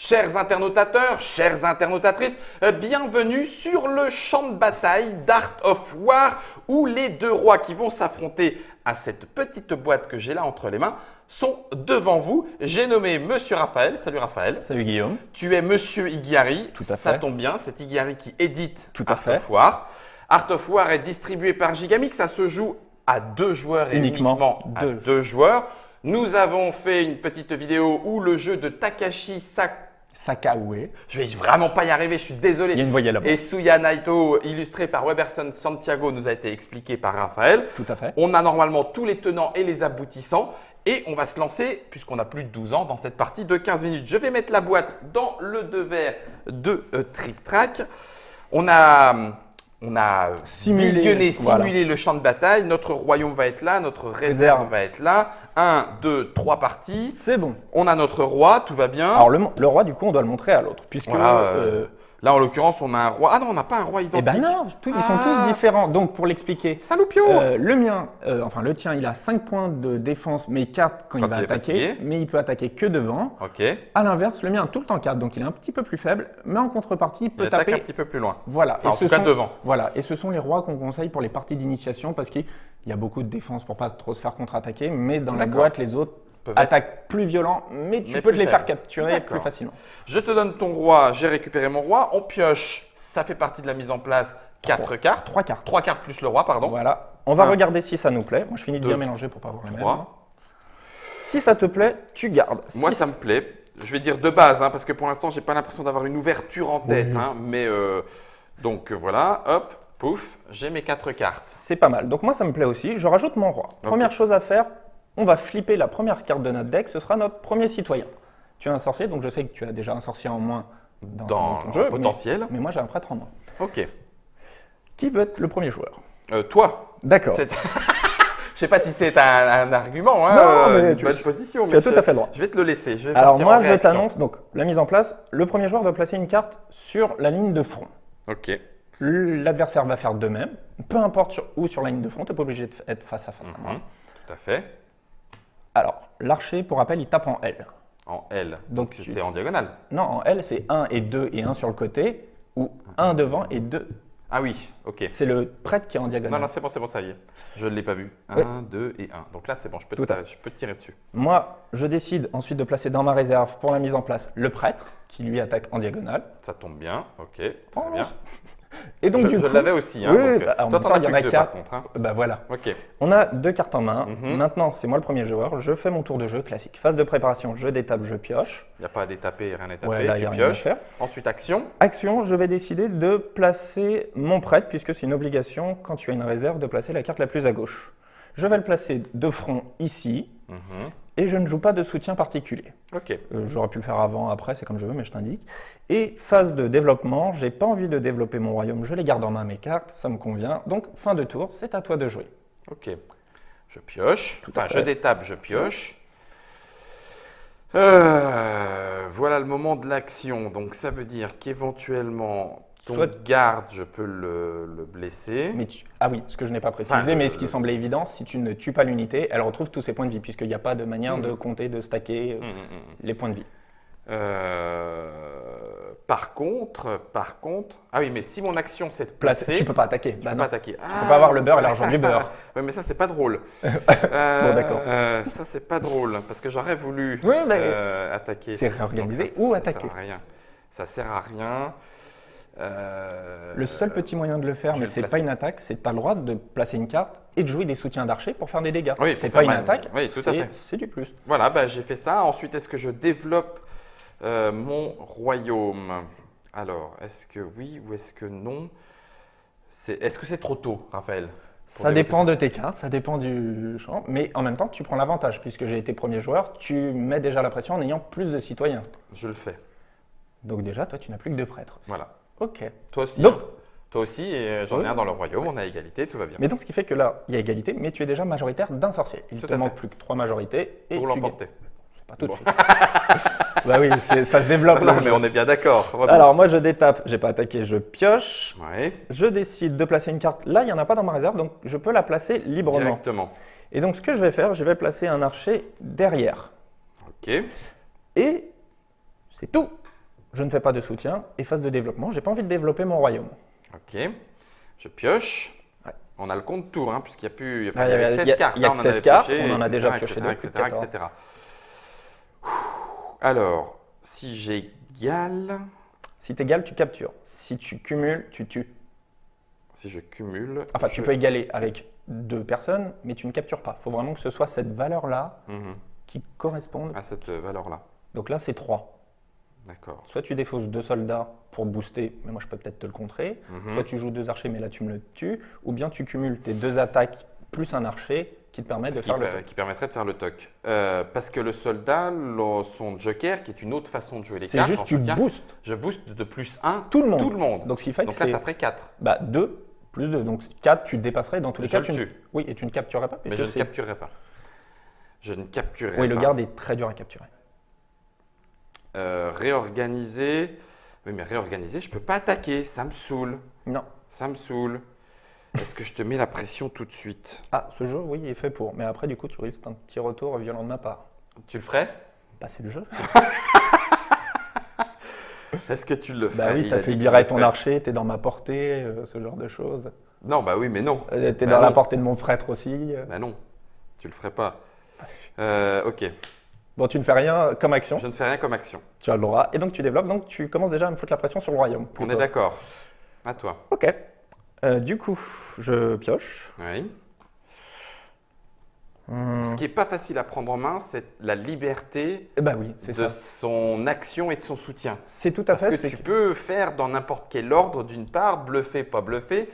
Chers internautateurs, chères internautatrices, bienvenue sur le champ de bataille d'Art of War où les deux rois qui vont s'affronter à cette petite boîte que j'ai là entre les mains sont devant vous. J'ai nommé Monsieur Raphaël. Salut Raphaël. Salut Guillaume. Tu es Monsieur Igari. Tout à fait. Ça tombe bien, c'est Igari qui édite Tout à Art fait. of War. Art of War est distribué par Gigamix. Ça se joue à 2 joueurs et uniquement à 2 joueurs. Nous avons fait une petite vidéo où le jeu de Takashi Sakaue. Je vais vraiment pas y arriver, je suis désolé. Il y a une voyelle là-bas. Et Suya Naito, illustré par Weberson Santiago, nous a été expliqué par Raphaël. Tout à fait. On a normalement tous les tenants et les aboutissants. Et on va se lancer, puisqu'on a plus de 12 ans, dans cette partie de 15 minutes. Je vais mettre la boîte dans le devers de Trick Track. On a simulé le champ de bataille. Notre royaume va être là, notre réserve va être là. 1, 2, 3 parties. C'est bon. On a notre roi, tout va bien. Alors le roi, du coup, on doit le montrer à l'autre. Puisque voilà, là, en l'occurrence, on a un roi. Ah non, on n'a pas un roi identique. Eh ben non, ils sont tous différents. Donc, pour l'expliquer, Saloupio le mien, enfin le tien, il a 5 points de défense, mais 4 quand il va attaquer. Mais il peut attaquer que devant. Ok. À l'inverse, le mien a tout le temps 4, donc il est un petit peu plus faible. Mais en contrepartie, il peut taper un petit peu plus loin. Voilà. Enfin, en tout cas, devant. Voilà. Et ce sont les rois qu'on conseille pour les parties d'initiation parce qu'il y a beaucoup de défense pour pas trop se faire contre-attaquer. Mais dans la boîte, les autres attaquent plus violent, mais tu peux les faire capturer plus facilement. Je te donne ton roi, j'ai récupéré mon roi. On pioche, ça fait partie de la mise en place. 4 cartes. 3 cartes. 3 cartes plus le roi, pardon. Voilà. On va regarder si ça nous plaît. Moi, je finis de bien mélanger pour pas avoir le même. Si ça te plaît, tu gardes. Moi, ça me plaît. Je vais dire de base, hein, parce que pour l'instant, j'ai pas l'impression d'avoir une ouverture en tête. Hein, mais donc voilà, hop, pouf, j'ai mes 4 cartes. C'est pas mal. Donc moi, ça me plaît aussi. Je rajoute mon roi. Première chose à faire, on va flipper la première carte de notre deck. Ce sera notre premier citoyen. Tu es un sorcier, donc je sais que tu as déjà un sorcier en moins dans ton jeu. Potentiel. Mais moi, j'ai un prêtre en moins. Ok. Qui veut être le premier joueur? Toi. D'accord. Je sais pas si c'est un argument, hein, non, mais une bonne position. Tu as tout à fait le droit. Je vais te le laisser. Alors moi, je t'annonce donc la mise en place. Le premier joueur doit placer une carte sur la ligne de front. Ok. L'adversaire va faire de même. Peu importe où sur la ligne de front, tu n'es pas obligé d'être face à face à moi. Tout à fait. Alors, l'archer, pour rappel, il tape en L. En L. Donc c'est en diagonale. Non, en L, c'est 1 et 2 et 1 sur le côté, ou 1 devant et 2. Ah oui, ok. C'est le prêtre qui est en diagonale. Non, c'est bon, ça y est. Je ne l'ai pas vu. 1, 2 et 1. Donc là, c'est bon, je peux te tirer dessus. Moi, je décide ensuite de placer dans ma réserve pour la mise en place le prêtre, qui lui attaque en diagonale. Ça tombe bien, ok, très bien. Et donc, je l'avais aussi. Hein, oui, donc, toi, t'en as plus que 2 par contre. Hein. Bah voilà. Ok. On a 2 cartes en main. Maintenant, c'est moi le premier joueur. Je fais mon tour de jeu classique. Phase de préparation, je détape, je pioche. Il n'y a pas à détaper, rien à taper, ouais, là, tu pioches. Ensuite, action. Action, je vais décider de placer mon prêtre, puisque c'est une obligation, quand tu as une réserve, de placer la carte la plus à gauche. Je vais le placer de front ici. Et je ne joue pas de soutien particulier. Ok. J'aurais pu le faire avant, après, c'est comme je veux, mais je t'indique. Et phase de développement, j'ai pas envie de développer mon royaume, je les garde en main mes cartes, ça me convient. Donc, fin de tour, c'est à toi de jouer. Ok. Je pioche. Enfin, je détape, je pioche. Voilà le moment de l'action. Donc, ça veut dire qu'éventuellement, ton garde, je peux le blesser. Mais ah oui, ce que je n'ai pas précisé, mais ce qui semblait évident, si tu ne tues pas l'unité, elle retrouve tous ses points de vie, puisqu'il n'y a pas de manière de compter, de stacker les points de vie. Par contre, ah oui, mais si mon action c'est de placer, tu peux pas attaquer. Tu peux pas attaquer. Tu peux pas avoir le beurre et l'argent du beurre. Oui, mais ça c'est pas drôle. Bon, d'accord. Ça c'est pas drôle parce que j'aurais voulu attaquer. C'est réorganiser ou attaquer. Ça sert à rien. Le seul petit moyen de le faire, mais c'est pas une attaque, c'est que tu as le droit de placer une carte et de jouer des soutiens d'archer pour faire des dégâts. Oui, c'est pas une attaque, oui, tout à fait. C'est du plus. Voilà, bah, j'ai fait ça. Ensuite, est-ce que je développe mon royaume? Alors, est-ce que oui ou est-ce que non? Est-ce que c'est trop tôt, Raphaël? Ça dépend de tes cartes, ça dépend du champ, mais en même temps, tu prends l'avantage puisque j'ai été premier joueur, tu mets déjà la pression en ayant plus de citoyens. Je le fais. Donc déjà, toi, tu n'as plus que 2 prêtres. Voilà. Ok. Toi aussi. Donc, toi aussi, et j'en ai un dans le royaume, on a égalité, tout va bien. Mais donc, ce qui fait que là, il y a égalité, mais tu es déjà majoritaire d'un sorcier. Il te manque plus que 3 majorités. Et pour l'emporter. C'est pas tout de suite. Bah oui, ça se développe. Non, mais on est bien d'accord. Alors, moi, je détape, j'ai pas attaqué, je pioche. Ouais. Je décide de placer une carte. Là, il n'y en a pas dans ma réserve, donc je peux la placer librement. Directement. Et donc, ce que je vais faire, je vais placer un archer derrière. Ok. Et c'est tout. je ne fais pas de soutien. Et phase de développement, j'ai pas envie de développer mon royaume. Ok. Je pioche. Ouais. On a le compte tour, hein, puisqu'il n'y a plus. Ah, Il y avait 16 cartes. il y a hein, que on en 16 avait cartes, pioché, on en a déjà etc., pioché deux, etc., plus de 14. etc. Alors, si j'égale, Si tu égales, tu captures. Si tu cumules, tu tues. si je cumule. Enfin, tu peux égaler avec 2 personnes, mais tu ne captures pas. Il faut vraiment que ce soit cette valeur-là Mhm. qui corresponde. À cette valeur-là. Donc là, c'est 3. D'accord. Soit tu défausses 2 soldats pour booster, mais moi je peux peut-être te le contrer. Mhm. Soit tu joues 2 archers, mais là tu me le tues. Ou bien tu cumules tes 2 attaques plus un archer qui te permet de faire le toc. Qui permettrait de faire le toc. Parce que le soldat, son joker, qui est une autre façon de jouer les C'est cartes, juste en tu soutien, boostes je booste de plus 1 tout le monde. tout le monde. Donc ce qui fait que Donc là, c'est ça ferait 4. 2 plus 2. Donc 4, tu dépasserais dans tous les Je cas. le Tu ne- tue. Oui, et tu ne capturerais pas. Mais puisque je ne c'est- capturerai pas. Je ne capturerai Oui, pas. le garde est très dur à capturer. Réorganiser. Oui, mais réorganiser, je ne peux pas attaquer. Ça me saoule. Non. Ça me saoule. Est-ce que je te mets la pression tout de suite? Ah, ce jeu, oui, est fait pour. Mais après, du coup, tu risques un petit retour violent de ma part. Tu le ferais? Bah, c'est le jeu. Est-ce que tu le ferais? Bah oui, Il t'as a fait dit qu'il virer le ton ferait. archer, t'es dans ma portée, ce genre de choses. Non, bah oui, mais non. T'es Bah dans la non. portée de mon prêtre aussi. Bah non, tu le ferais pas. Ok, Bon, tu ne fais rien comme action, je ne fais rien comme action. tu as le droit. Et donc, tu développes, donc tu commences déjà à me foutre la pression sur le royaume. On est plutôt. d'accord. À toi. Ok. Du coup, je pioche. Oui. Ce qui n'est pas facile à prendre en main, c'est la liberté Bah oui, c'est de ça. son action et de son soutien. C'est tout à Parce fait. que c'est tu peux faire dans n'importe quel ordre, d'une part, bluffer, pas bluffer,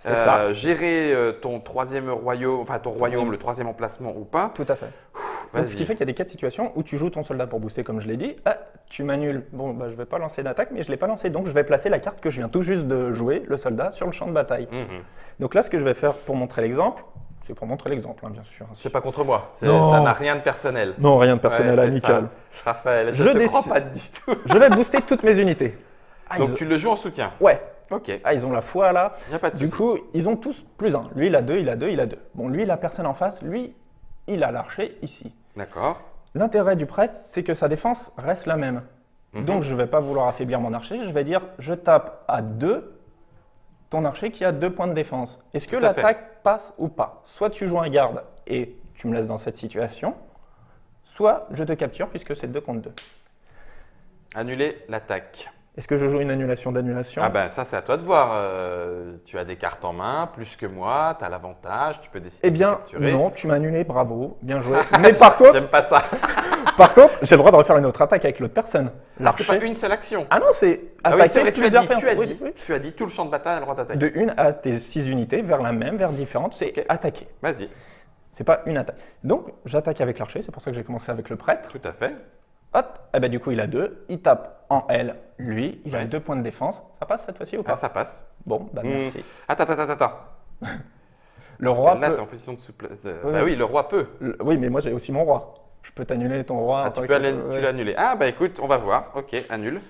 C'est ça. gérer ton troisième royaume, enfin ton royaume, le troisième emplacement ou pas. Tout à fait. Donc, ce qui fait qu'il y a des cas de situation où tu joues ton soldat pour booster, comme je l'ai dit. Ah, tu m'annules. Bon, bah, je ne vais pas lancer d'attaque, mais je ne l'ai pas lancé. Donc, je vais placer la carte que je viens tout juste de jouer, le soldat, sur le champ de bataille. Mhm. Donc là, ce que je vais faire pour montrer l'exemple, c'est pour montrer l'exemple, hein, bien sûr. C'est pas contre moi, Non. ça n'a rien de personnel. Non, rien de personnel, Ouais, c'est amical. ça. Raphaël, je Je ne te crois décide- pas du tout. Je vais booster toutes mes unités. Ah, Donc ils... tu le joues en soutien. Ouais. Ok, il Ah, ils ont la foi là. n'y a pas de Du souci. coup, ils ont tous plus 1. Lui, il a 2, il a 2, il a 2. Bon, lui, la personne en face, lui, il a l'archer ici. D'accord. L'intérêt du prêtre, c'est que sa défense reste la même. Mhm. Donc, je ne vais pas vouloir affaiblir mon archer. Je vais dire, je tape à 2 ton archer qui a 2 points de défense. Est-ce que Tout à fait. l'attaque passe ou pas? Soit tu joues un garde et tu me laisses dans cette situation, soit je te capture puisque c'est 2 contre 2. Annuler l'attaque. Est-ce que je joue une annulation d'annulation? Ah ben ça c'est à toi de voir. Tu as des cartes en main, plus que moi, tu as l'avantage, tu peux décider Eh bien, de capturer. non, tu m'as annulé, bravo, bien joué. Mais par contre, J'aime pas ça. j'ai le droit de refaire une autre attaque avec l'autre personne. Ah, c'est pas L'archer. une seule action. Ah non, c'est Ah oui, attaquer c'est vrai, plusieurs personnes. Oui, oui. tu as dit tout le champ de bataille a le droit d'attaquer. De une à tes 6 unités, vers la même, vers différentes, c'est Ok. attaquer. Vas-y, C'est pas une attaque. Donc, j'attaque avec l'archer, c'est pour ça que j'ai commencé avec le prêtre. tout à fait. Hop, et ben du coup, il a 2. Il tape en L, lui, il a Ouais. 2 points de défense. Ça passe cette fois-ci ou pas? Ah, ça passe. Bon, bah merci. Attends. Le Parce roi que là, peut... tu es en position de souplesse. Oui, Bah oui. oui, le roi peut. Oui, mais moi j'ai aussi mon roi. Je peux t'annuler ton roi. Ah, en tant tu que- peux ouais. l'annuler. Ah bah écoute, on va voir. Ok, annule.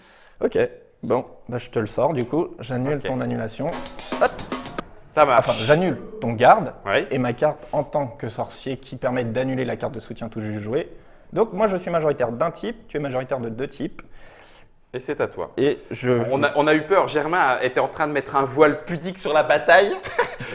Ok, bon, bah, je te le sors du coup. J'annule Ok. ton annulation. Ça marche. Enfin, j'annule ton garde Oui. et ma carte en tant que sorcier qui permet d'annuler la carte de soutien tout juste jouée. Donc moi je suis majoritaire d'un type, tu es majoritaire de 2 types. Et c'est à toi. Et je... On a eu peur. Germain était en train de mettre un voile pudique sur la bataille.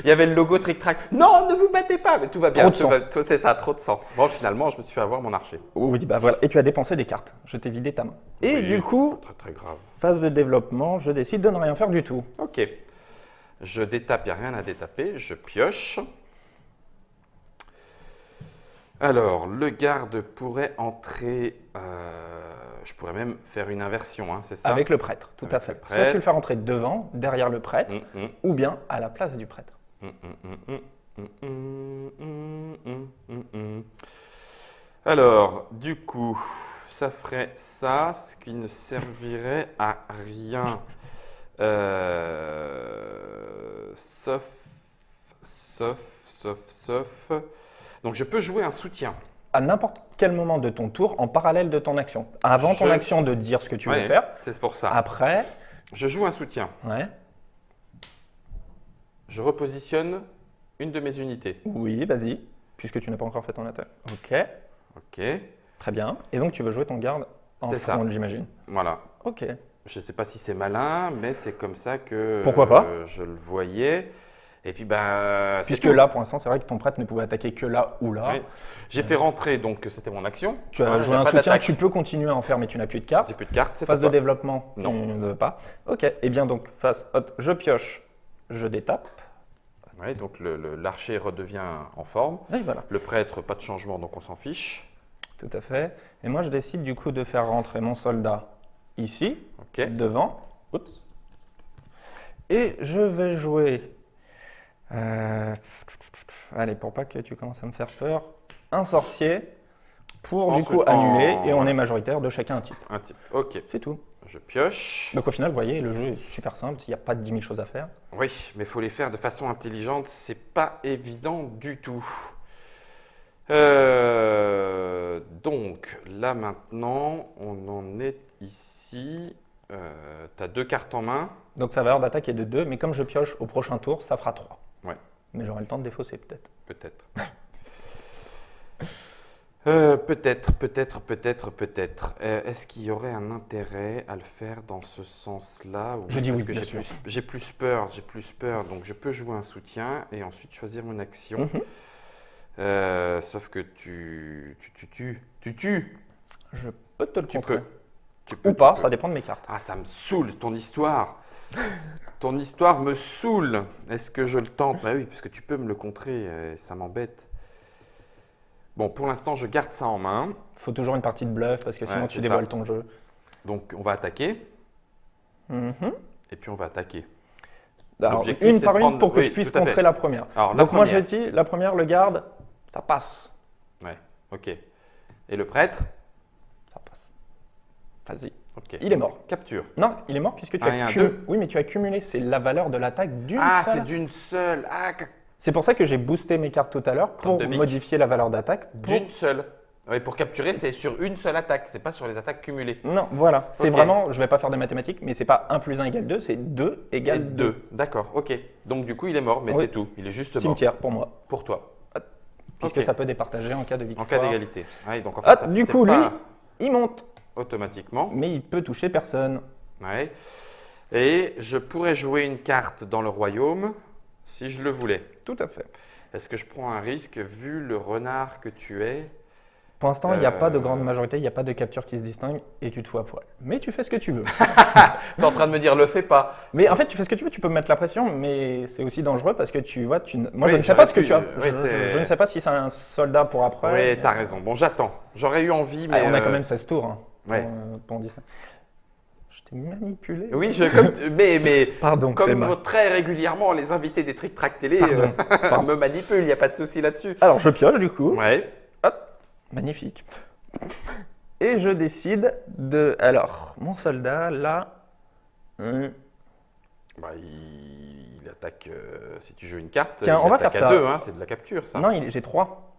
Il y avait le logo Trick Track. Non, ne vous battez pas. Mais tout va bien. Trop de sang. C'est ça, trop de sang. Bon, finalement, je me suis fait avoir mon archer. Oui, bah voilà. Et tu as dépensé des cartes. Je t'ai vidé ta main. Et Oui, du coup, Très très grave. phase de développement, je décide de ne rien faire du tout. Ok. Je détape, il n'y a rien à détaper. Je pioche. Alors, le garde pourrait entrer. Je pourrais même faire une inversion, hein, c'est ça? Avec le prêtre, tout Avec à le fait. prêtre. Soit tu le fais rentrer devant, derrière le prêtre, ou bien à la place du prêtre. Alors, du coup, ça ferait ça, ce qui ne servirait à rien. Sauf. Donc, je peux jouer un soutien. À n'importe quel moment de ton tour, en parallèle de ton action. Avant ton Je- action de dire ce que tu veux Ouais, faire. c'est pour ça. Après, Je joue un soutien. ouais. Je repositionne une de mes unités. Oui, vas-y, puisque tu n'as pas encore fait ton attaque. Ok, Ok, très bien. Et donc tu veux jouer ton garde en C'est ça. front, j'imagine. voilà. Ok. Je ne sais pas si c'est malin, mais c'est comme ça que Pourquoi pas je le voyais. Et puis, bah, c'est Puisque tout. là, pour l'instant, c'est vrai que ton prêtre ne pouvait attaquer que là ou là. Oui. J'ai fait rentrer, donc c'était mon action. Tu as Hein, joué y a un pas soutien, d'attaque. tu peux continuer à en faire, mais tu n'as plus de cartes. J'ai plus de cartes, c'est Phase pas de toi. développement, Non. tu ne veux pas. Ok, et bien donc, phase haute, je pioche, je détape. Oui, donc l'archer redevient en forme. Et voilà, Le prêtre, pas de changement, donc on s'en fiche. tout à fait. Et moi, je décide du coup de faire rentrer mon soldat ici, Ok. devant. Oups. Et je vais jouer, allez, pour pas que tu commences à me faire peur, un sorcier pour du coup annuler, et on est majoritaire de chacun un type. Un type. Ok. C'est tout. Je pioche. Donc au final, vous voyez, le jeu est super simple, il n'y a pas de 10 000 choses à faire. Oui, mais il faut les faire de façon intelligente. C'est pas évident du tout. Donc là maintenant, on en est ici. Tu as 2 cartes en main. Donc sa valeur d'attaque est de 2, mais comme je pioche au prochain tour, ça fera 3. Ouais. Mais j'aurai le temps de défausser peut-être. Peut-être. Peut-être. Est-ce qu'il y aurait un intérêt à le faire dans ce sens-là? Je dis parce oui, que bien j'ai plus peur, donc je peux jouer un soutien et ensuite choisir mon action. Sauf que tu tues. Je peux te le Tu contrer. peux. Tu peux, Ou pas, tu peux. ça dépend de mes cartes. Ah, ça me saoule, ton histoire. Ton histoire me saoule. Est-ce que je le tente? Bah oui, parce que tu peux me le contrer, ça m'embête. Bon, pour l'instant, je garde ça en main. Il faut toujours une partie de bluff parce que sinon Ouais, tu c'est dévoiles ça. ton jeu. Donc, on va attaquer. Mhm. Et puis, on va attaquer. Alors, L'objectif, une c'est par de une prendre- pour que oui, je puisse tout à fait. contrer la première. Alors, la Donc moi première. j'ai dit, la première, le garde, ça passe. Ouais, ok. Et le prêtre? Ça passe. Vas-y. Ok. Il est mort. Capture. Non, il est mort puisque tu Ah, il y a as un cumulé. deux. Oui, mais tu as cumulé. C'est la valeur de l'attaque d'une Ah, seule. c'est d'une seule. Ah, C'est pour ça que j'ai boosté mes cartes tout à l'heure pour de bic. modifier la valeur d'attaque. pour- d'une seule. Oui, pour capturer, c'est sur une seule attaque. C'est pas sur les attaques cumulées. Non, voilà. C'est Ok. vraiment, je vais pas faire des mathématiques, mais c'est pas 1 plus 1 égale 2, c'est 2 Et égale 2. 2. D'accord, ok. Donc, du coup, il est mort, mais Oui. c'est tout. Il est juste mort. Cimetière pour moi. Pour toi. Puisque Ok. ça peut départager en cas de victoire. En cas d'égalité. Ouais, donc, en fait, Ah, ça du c'est coup, lui, pas il monte. automatiquement. Mais il peut toucher personne. Ouais. Et je pourrais jouer une carte dans le royaume si je le voulais. Tout à fait. Est-ce que je prends un risque vu le renard que tu es? Pour l'instant, il n'y a pas de Euh. grande majorité, il n'y a pas de capture qui se distingue et tu te fous à poil. Mais tu fais ce que tu veux. Tu es en train de me dire, le fais pas. Mais en fait, tu fais ce que tu veux, tu peux me mettre la pression, mais c'est aussi dangereux parce que tu vois, moi Oui, je ne sais pas ce que j'aurais tu as. pu, oui, c'est- Je ne sais pas si c'est un soldat pour après. Oui, t'as raison. Bon, j'attends. J'aurais eu envie, mais. Ah, on a quand même 16 tours hein, ouais. pour dire ça. Je t'ai manipulé. Oui, mais Pardon, c'est comme mal. très régulièrement, les invités des Trick Track Télé Pardon, pardon. me manipulent, il n'y a pas de souci là-dessus. Alors je pioche du coup. Ouais. Magnifique. Et je décide de. Alors, mon soldat là. Bah, il attaque. Si tu joues une carte, Tiens, il on va attaque faire à ça. 2, hein, c'est de la capture, ça. Non, j'ai 3.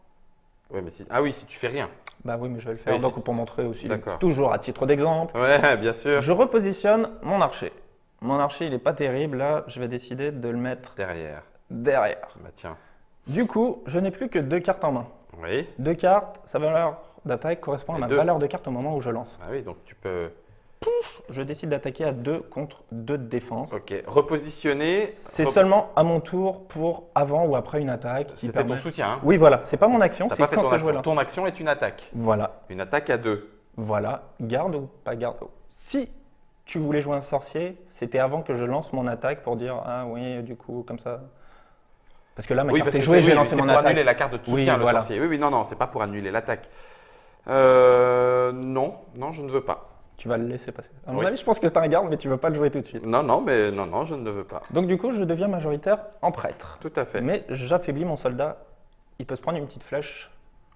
Ouais, mais ah oui, si tu fais rien. Bah oui, mais je vais le faire Oui, donc pour montrer aussi. D'accord. Toujours à titre d'exemple. Ouais, bien sûr. Je repositionne mon archer. Mon archer, il n'est pas terrible. Là, je vais décider de le mettre Derrière. derrière. Bah tiens. Du coup, je n'ai plus que 2 cartes en main. Oui. 2 cartes, sa valeur d'attaque correspond à Et ma deux. valeur de carte au moment où je lance. Ah oui, donc tu peux. Je décide d'attaquer à 2 contre 2 de défense. Ok. Repositionner. C'est seulement à mon tour pour avant ou après une attaque. qui C'était permet- ton soutien. Hein. Oui, voilà. C'est pas mon action, T'as c'est pas fait quand ton c'est joué action. là. Ton action est une attaque. Voilà, Une attaque à 2. voilà. Garde ou pas garde. Si tu voulais jouer un sorcier, c'était avant que je lance mon attaque pour dire ah oui, du coup, comme ça. Parce que là, ma Oui, carte parce est que jouée, c'est j'ai oui, lancé c'est mon pour attaque. annuler la carte de soutien, Oui, le voilà. sorcier. Oui, non, c'est pas pour annuler l'attaque. Non, je ne veux pas. Tu vas le laisser passer. À mon Oui. avis, je pense que c'est un garde, mais tu veux pas le jouer tout de suite. Non, je ne le veux pas. Donc du coup, je deviens majoritaire en prêtre. Tout à fait. Mais j'affaiblis mon soldat. Il peut se prendre une petite flèche.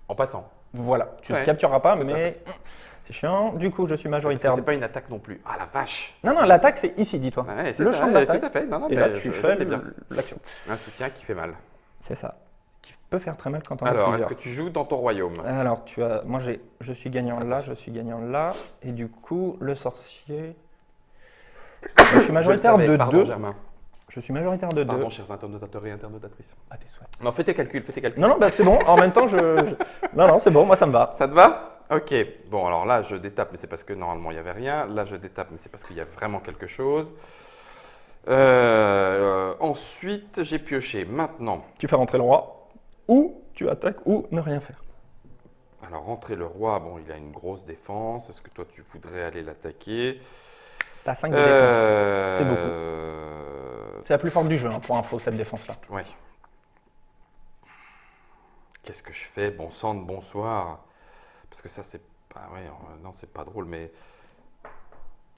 En passant. Voilà, tu ne Ouais, captureras pas, tout à mais c'est chiant. Du coup, je suis Parce que majoritaire. c'est pas une attaque non plus. Ah la vache. Non, non, l'attaque, c'est ici, dis-toi. Ouais, c'est Le ça, champ ouais, d'attaque. tout à fait. Non, Et mais là, tu je fais l'ai bien. l'action. Un soutien qui fait mal. C'est ça. Qui peut faire très mal quand on a Alors, est-ce plusieurs. que tu joues dans ton royaume? Alors, moi, je suis gagnant là, je suis gagnant là. Et du coup, le sorcier. Je suis majoritaire Je le savais. de Pardon, 2. Germain. Je suis majoritaire de 2. Pardon, chers internautateurs et internautatrices. Ah, tes souhaits. Non, fais tes calculs. Non, non, bah, c'est bon. En même temps, non, non, c'est bon. Moi, ça me va. Ça te va? Ok, bon alors là je détape, mais c'est parce que normalement il n'y avait rien. Là je détape, mais c'est parce qu'il y a vraiment quelque chose. Ensuite j'ai pioché. Maintenant, Tu fais rentrer le roi, ou tu attaques, ou ne rien faire. alors rentrer le roi, bon il a une grosse défense. Est-ce que toi tu voudrais aller l'attaquer? T'as 5 de défense. C'est beaucoup. C'est la plus forte du jeu, hein, pour info, cette défense-là. Ouais. Qu'est-ce que je fais? Bon sang de bonsoir. Parce que ça c'est pas... Ouais, non c'est pas drôle, mais...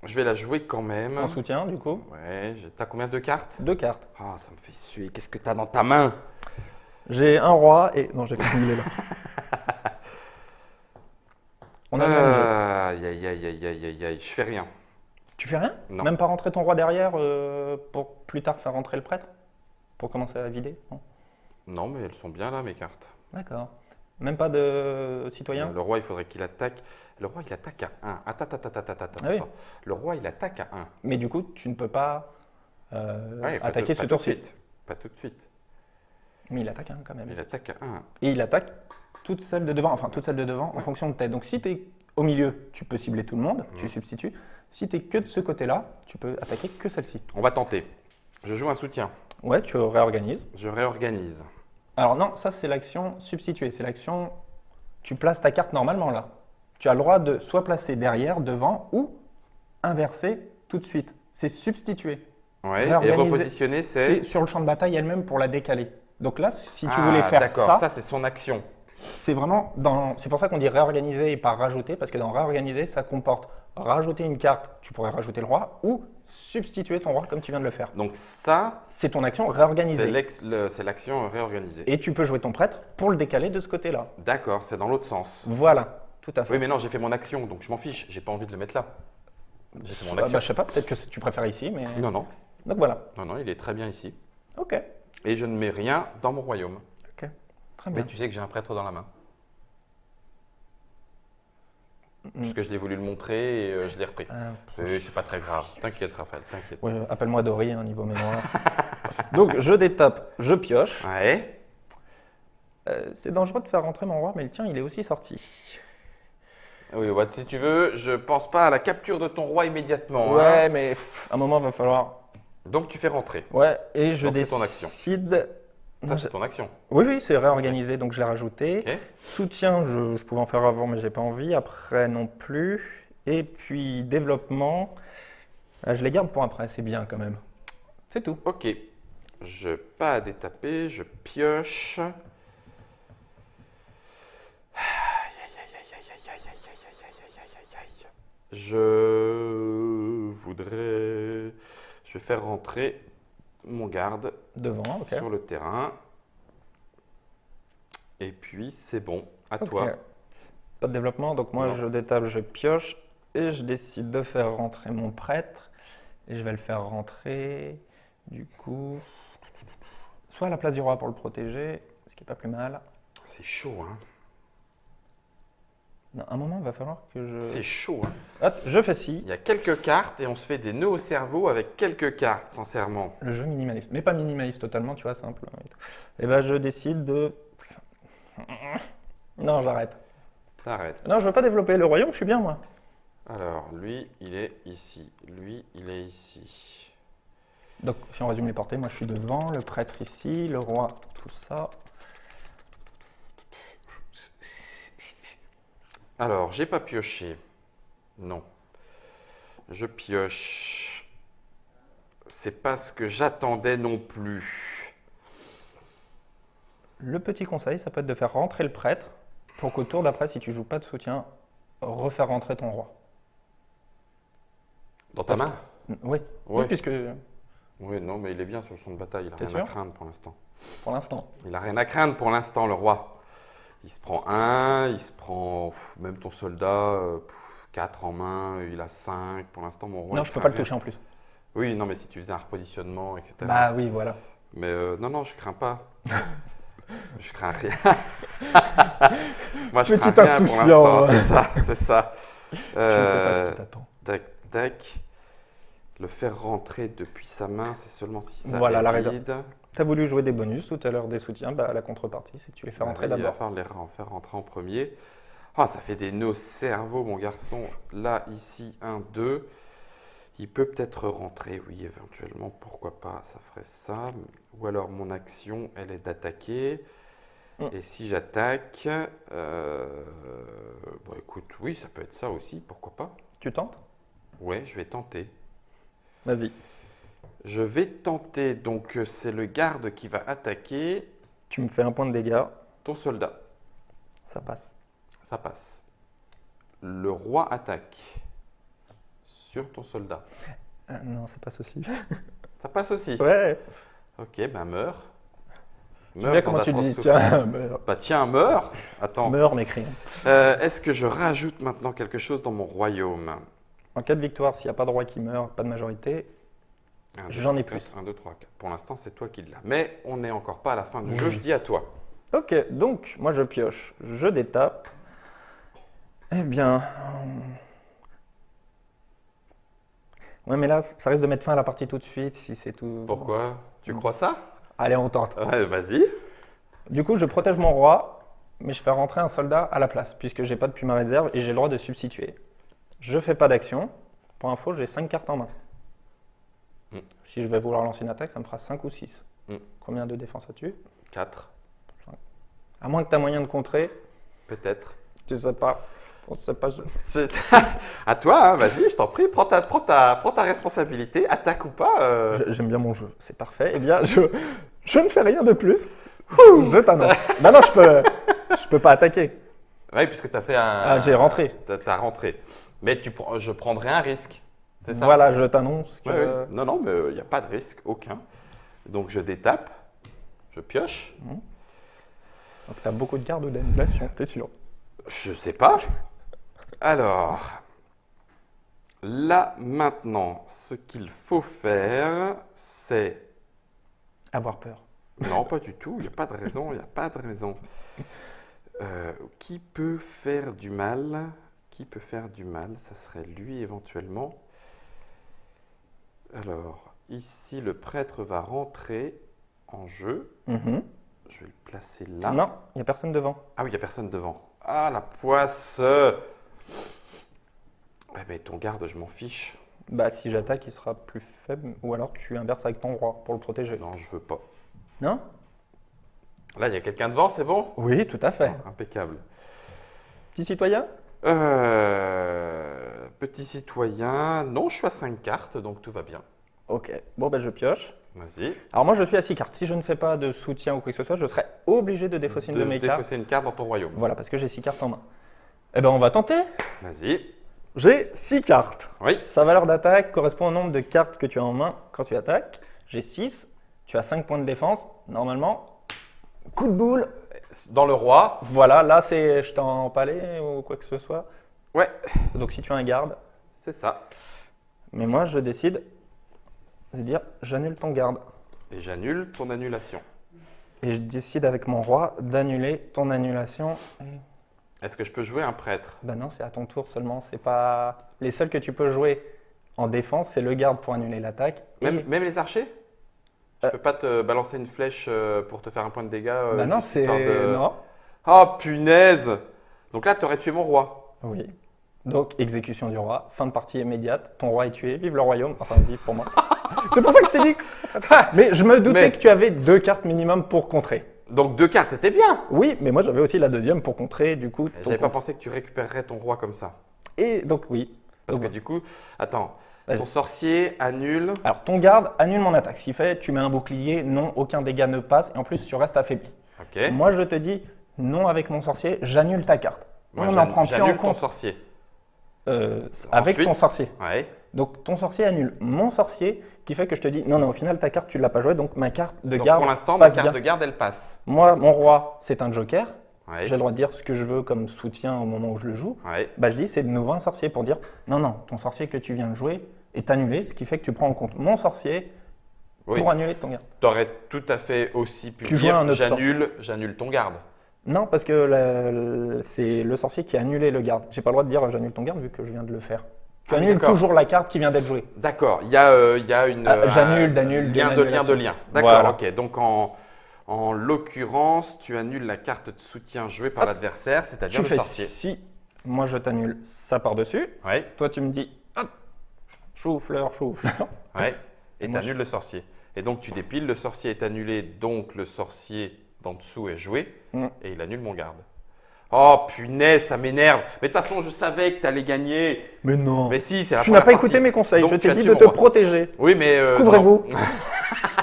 Je vais la jouer quand même. En soutien, du coup. Ouais, t'as combien de cartes? 2 cartes. Ah, ça me fait suer. Qu'est-ce que t'as dans ta main? J'ai un roi et... Non, j'ai pas fini là. On a le même jeu. Aïe, aïe, aïe, aïe, aïe, aïe, aïe. Je fais rien. Tu fais rien? Non. Même pas rentrer ton roi derrière pour plus tard faire rentrer le prêtre? Pour commencer à vider? Non. Non, mais elles sont bien là, mes cartes. D'accord. Même pas de citoyen? Le roi, il faudrait qu'il attaque. Le roi, il attaque à 1. Attends, attends, attends, attends, attends. Ah oui. Le roi, il attaque à 1. Mais du coup, tu ne peux pas Ouais, attaquer ce pas tout de tour-ci. suite. Pas tout de suite. Mais il attaque quand même. Il attaque à 1. Et il attaque toutes celles de devant, enfin toutes celles de devant en fonction de tête. Donc si tu es au milieu, tu peux cibler tout le monde, tu substitues. Si tu es que de ce côté-là, tu peux attaquer que celle-ci. On va tenter. Je joue un soutien. Ouais, tu réorganises. Je réorganise. Alors non, ça c'est l'action substituer. C'est l'action, tu places ta carte normalement là. Tu as le droit de soit placer derrière, devant ou inverser tout de suite. C'est substituer. Ouais, et Réorganiser, repositionner, C'est c'est... sur le champ de bataille elle-même pour la décaler. Donc là, si tu voulais faire d'accord, ça c'est son action. c'est vraiment dans. C'est pour ça qu'on dit réorganiser et pas rajouter, parce que dans réorganiser, ça comporte rajouter une carte, tu pourrais rajouter le roi, ou substituer ton roi comme tu viens de le faire. Donc ça, C'est ton action réorganisée. c'est l'action réorganisée. Et tu peux jouer ton prêtre pour le décaler de ce côté-là. D'accord, c'est dans l'autre sens. Voilà, tout à fait. Oui, mais non, j'ai fait mon action, donc je m'en fiche. J'ai pas envie de le mettre là. J'ai fait mon Ah, action. bah, je sais pas, peut-être que tu préfères ici, mais. Non, non, Donc voilà. non, non, il est très bien ici. Ok. Et je ne mets rien dans mon royaume. Ok. Très Mais bien. tu sais que j'ai un prêtre dans la main. Puisque je l'ai voulu le montrer et je l'ai repris. Oui, c'est pas très grave. T'inquiète, Raphaël, t'inquiète. Ouais, appelle-moi Dory, hein, niveau mémoire. Donc je détape, je pioche. Ouais. C'est dangereux de faire rentrer mon roi, mais le tien, il est aussi sorti. Oui, bah, si tu veux, je pense pas à la capture de ton roi immédiatement. Ouais, hein. mais à un moment, il va falloir. Donc tu fais rentrer. Ouais, et je Donc, c'est ton action. décide. Ça, c'est ton action. Oui, oui, c'est réorganisé, donc je l'ai rajouté. Ok. Soutien, je pouvais en faire avant, mais j'ai pas envie. Après, non plus. Et puis, développement, je les garde pour après, c'est bien quand même. C'est tout. Ok. Je pas à détaper, je pioche. Aïe, aïe, aïe, aïe, aïe, aïe, aïe, aïe, aïe, aïe, aïe, aïe, aïe. Je voudrais... Je vais faire rentrer mon garde Devant, ok. sur le terrain. Et puis, c'est bon. À Ok. toi. Pas de développement, donc moi Non. je détape, je pioche et je décide de faire rentrer mon prêtre. Et je vais le faire rentrer, du coup, soit à la place du roi pour le protéger, ce qui n'est pas plus mal. C'est chaud, hein. Non, à un moment, il va falloir que C'est je. chaud, hein. Hop, je fais ci. Il y a quelques cartes et on se fait des nœuds au cerveau avec quelques cartes, sincèrement. Le jeu minimaliste, mais pas minimaliste totalement, tu vois, simple. Et ben je décide de. Non, j'arrête. T'arrêtes. Non, je veux pas développer le royaume, je suis bien moi. Alors, lui, il est ici. Lui, il est ici. Donc, si on résume les portées, moi je suis devant, le prêtre ici, le roi, tout ça. Alors, j'ai pas pioché. Non. Je pioche. C'est pas ce que j'attendais non plus. Le petit conseil, ça peut être de faire rentrer le prêtre pour qu'au tour d'après, si tu joues pas de soutien, refaire rentrer ton roi. Dans ta main? Oui, Ouais. oui, puisque Oui, non, mais il est bien sur le champ de bataille. Il a T'es rien à sûr craindre pour l'instant. pour l'instant. Il a rien à craindre pour l'instant, le roi. Il se prend 1, il se prend même ton soldat, 4 en main, il a 5. Pour l'instant, mon roi. Non, il je peux craint pas le rien. toucher en plus. Oui, non, mais si tu faisais un repositionnement, etc. Bah oui, voilà. Mais non, non, je crains pas. Je crains rien. Moi, je Petit crains rien pour insouciant, l'instant. ouais. C'est ça, c'est ça. Je ne sais pas ce qui t'attend. Tac, tac. Le faire rentrer depuis sa main, c'est seulement si ça Voilà, est la réserve. vide. Tu as voulu jouer des bonus tout à l'heure, des soutiens, bah la contrepartie, c'est que tu les fais rentrer Il va d'abord. falloir les en faire rentrer en premier. Ah, ça fait des nœuds cerveau, mon garçon. Là, ici, 1, 2. Il peut peut-être rentrer, oui, éventuellement. Pourquoi pas, ça ferait ça. Ou alors, mon action, elle est d'attaquer. Et si j'attaque, bon, écoute, oui, ça peut être ça aussi, pourquoi pas. Tu tentes? Ouais, je vais tenter. Vas-y. Je vais tenter, donc c'est le garde qui va attaquer Tu me fais un point de dégâts. ton soldat. Ça passe. Ça passe. Le roi attaque sur ton soldat. Non, ça passe aussi. Ça passe aussi. Ouais. Ok, ben meurs. Tu sais comment tu dis? Tiens, meurs. Bah tiens, meurs. Attends. Meurs, mécréant. Est-ce que je rajoute maintenant quelque chose dans mon royaume? En cas de victoire, s'il n'y a pas de roi qui meurt, pas de majorité, j'en ai plus. 1, 2, 3, 4. Pour l'instant, c'est toi qui l'as. Mais on n'est encore pas à la fin du jeu, je dis à toi. Ok, donc moi je pioche, je détape. Eh bien. Ouais, mais là, ça risque de mettre fin à la partie tout de suite si c'est tout. Pourquoi? Tu crois ça? Allez, on tente. Ouais, vas-y. Du coup, je protège mon roi, mais je fais rentrer un soldat à la place, puisque j'ai pas depuis ma réserve et j'ai le droit de substituer. Je fais pas d'action. Pour info, j'ai 5 cartes en main. Si je vais vouloir lancer une attaque, ça me fera 5 ou 6. Combien de défense as-tu? 4. À moins que tu aies moyen de contrer. Peut-être. Tu sais pas. On sait pas. C'est à toi, hein, vas-y, je t'en prie, prends ta responsabilité, attaque ou pas. J'aime bien mon jeu, c'est parfait. Eh bien, je ne fais rien de plus. Je t'annonce. Non, je peux pas attaquer. Oui, puisque tu as fait un. Ah, j'ai rentré. Tu as rentré. Mais je prendrais un risque. C'est ça? Voilà, je t'annonce que… Ouais, oui. Non, mais il n'y a pas de risque, aucun. Donc je détape, je pioche. Donc tu as beaucoup de gardes ou d'annulation, t'es sûr? Je sais pas. Alors, là maintenant, ce qu'il faut faire, c'est… Avoir peur. Non, pas du tout, il n'y a pas de raison, il n'y a pas de raison. Qui peut faire du mal? Qui peut faire du mal? Ça serait lui éventuellement. Alors, ici, le prêtre va rentrer en jeu. Je vais le placer là. Non, il n'y a personne devant. Ah oui, il n'y a personne devant. Ah, la poisse! Eh ben, ton garde, je m'en fiche. Bah, si j'attaque, il sera plus faible. Ou alors tu inverses avec ton roi pour le protéger. Non, je veux pas. Non? Là, il y a quelqu'un devant, c'est bon? Oui, tout à fait. Impeccable. Petit citoyen? Petit citoyen. Non, je suis à 5 cartes, donc tout va bien. Ok. Bon, ben je pioche. Vas-y. Alors moi, je suis à 6 cartes. Si je ne fais pas de soutien ou quoi que ce soit, je serai obligé de défausser une de mes cartes. Défausser une carte dans ton royaume. Voilà, parce que j'ai 6 cartes en main. Eh ben, on va tenter. Vas-y. J'ai 6 cartes. Oui. Sa valeur d'attaque correspond au nombre de cartes que tu as en main quand tu attaques. J'ai 6. Tu as 5 points de défense. Normalement, coup de boule. Dans le roi. Voilà, là, c'est je t'ai empalé ou quoi que ce soit. Ouais. Donc, si tu as un garde. C'est ça. Mais moi, je décide de dire j'annule ton garde. Et j'annule ton annulation. Et je décide avec mon roi d'annuler ton annulation. Est-ce que je peux jouer un prêtre? Ben non, c'est à ton tour seulement. C'est pas les seuls que tu peux jouer en défense, c'est le garde pour annuler l'attaque. Même les archers? Je peux pas te balancer une flèche pour te faire un point de dégâts? Ben non, c'est non. Oh punaise! Donc là, tu aurais tué mon roi. Oui. Donc, exécution du roi, fin de partie immédiate, ton roi est tué, vive le royaume, enfin vive pour moi. C'est pour ça que je t'ai dit. Mais je me doutais que tu avais 2 cartes minimum pour contrer. Donc 2 cartes, c'était bien. Oui, mais moi j'avais aussi la deuxième pour contrer, du coup. J'avais pas pensé que tu récupérerais ton roi comme ça. Et donc oui. Parce que du coup, attends, ton sorcier annule… Alors ton garde annule mon attaque. Ce qui fait, tu mets un bouclier, non, aucun dégât ne passe, et en plus tu restes affaibli. Ok. Moi je te dis, non avec mon sorcier, j'annule ta carte. Moi, on n'en prend plus en j'annule ton compte. sorcier. Avec Ensuite, ton sorcier. Ouais. Donc ton sorcier annule mon sorcier, qui fait que je te dis, non, non, au final ta carte tu ne l'as pas jouée, donc ma carte de Donc garde pour l'instant, ma passe carte bien. de garde, elle passe. Moi, mon roi, c'est un joker. Ouais. J'ai le droit de dire ce que je veux comme soutien au moment où je le joue. Ouais. Bah, je dis, c'est de nouveau un sorcier pour dire, non, non, ton sorcier que tu viens de jouer est annulé, ce qui fait que tu prends en compte mon sorcier Oui. pour annuler ton garde. Tu aurais tout à fait aussi pu Tu joues dire un autre j'annule ton garde. Non, parce que c'est le sorcier qui a annulé le garde. J'ai pas le droit de dire j'annule ton garde vu que je viens de le faire. Tu Ah oui, annules d'accord. toujours la carte qui vient d'être jouée. D'accord, il y a une j'annule, d'annule, lien de d'annulation. lien. D'accord, Voilà. ok. Donc En l'occurrence, tu annules la carte de soutien jouée par l'adversaire, c'est-à-dire Tu le fais sorcier. si, moi je t'annule ça par-dessus. Ouais, Toi, tu me dis, hop, chou-fleur, chou-fleur. ouais. Et tu Moi, annules le sorcier. Et donc tu dépiles, le sorcier est annulé, donc le sorcier d'en dessous est joué, et il annule mon garde. Oh punaise, ça m'énerve. Mais de toute façon, je savais que tu allais gagner. Mais non. Mais si, c'est la Tu n'as première pas partie. écouté mes conseils. Donc, Je tu t'ai as dit tué de mon te roi. protéger. Oui, mais. Couvrez-vous. non.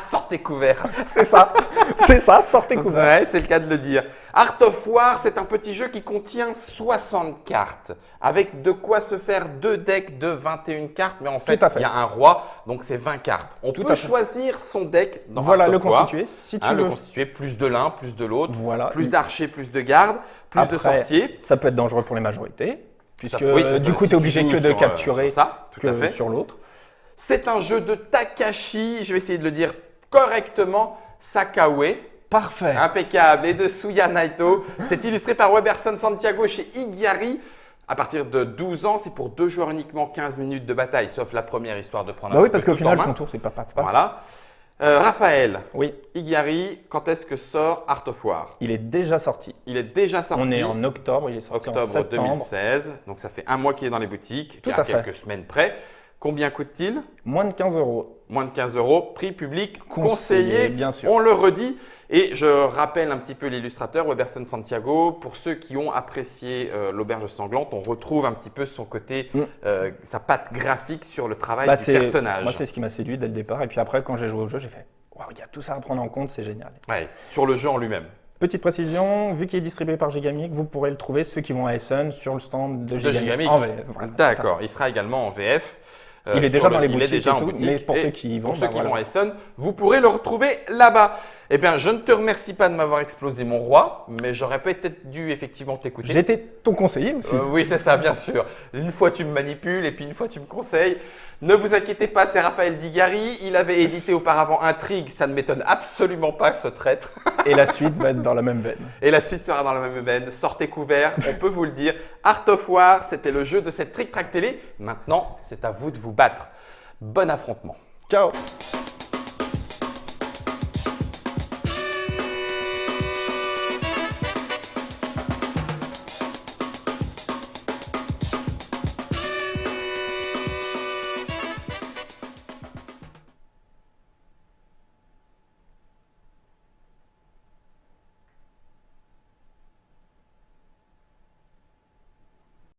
Sortez couverts. C'est ça. C'est ça, sortez couvert. Ouais, c'est le cas de le dire. Art of War, c'est un petit jeu qui contient 60 cartes, avec de quoi se faire 2 decks de 21 cartes, mais en fait, Tout à fait. il y a un roi, donc c'est 20 cartes. On Tout peut à fait. choisir son deck dans Voilà, Art le of War. constituer. Si tu Hein, le veux. constituer, plus de l'un, plus de l'autre, Voilà. plus d'archers, plus de gardes, plus de Après, sorciers. Ça peut être dangereux pour les majorités, puisque Oui, c'est ça, du coup, si tu es obligé joues que de sur, capturer sur ça, tout à que fait. sur l'autre. C'est un jeu de Takashi, je vais essayer de le dire correctement, Sakaue. Parfait. Impeccable. Et de Suya Naito. C'est illustré par Weberson Santiago chez Igari. À partir de 12 ans, c'est pour 2 joueurs uniquement 15 minutes de bataille, sauf la première histoire de prendre Bah un oui, petit parce peu qu'au tout en final, main. ton tour, c'est pas paf. Voilà. Raphaël, Oui, Igari, quand est-ce que sort Art of War? il est déjà sorti. Il est déjà sorti. On est en octobre, il est sorti en octobre septembre. 2016. Donc ça fait un mois qu'il est dans les boutiques, Tout il y a à fait. quelques semaines près. Combien coûte-t-il? Moins de 15 €. Moins de 15 €, prix public, Conseillé, conseillé, bien sûr. on le redit. Et je rappelle un petit peu l'illustrateur, Weberson Santiago. Pour ceux qui ont apprécié l'auberge sanglante, on retrouve un petit peu son côté, sa patte graphique sur le travail Bah, du personnage. Moi, c'est ce qui m'a séduit dès le départ. Et puis après, quand j'ai joué au jeu, j'ai fait waouh, il y a tout ça à prendre en compte, c'est génial. Ouais, sur le jeu en lui-même. Petite précision, vu qu'il est distribué par Gigamic, vous pourrez le trouver, ceux qui vont à Essen, sur le stand de De Gigamic. Gigamic. En VF, voilà. D'accord, il sera également en VF. Il est sur déjà dans les il est boutiques déjà et en tout, boutique. mais pour Et ceux qui y vont, pour ceux bah qui voilà. vont à Essen, vous pourrez le retrouver là-bas. Eh bien, je ne te remercie pas de m'avoir explosé mon roi, mais j'aurais peut-être dû effectivement t'écouter. J'étais ton conseiller aussi. Oui, c'est ça, bien sûr. Une fois tu me manipules et puis une fois tu me conseilles. Ne vous inquiétez pas, c'est Raphaël Digari. Il avait édité auparavant Intrigue, ça ne m'étonne absolument pas que ce traître. Et la suite va être dans la même veine. Et la suite sera dans la même veine. Sortez couverts, on peut vous le dire. Art of War, c'était le jeu de cette Trick Track Télé. Maintenant, c'est à vous de vous battre. Bon affrontement. Ciao!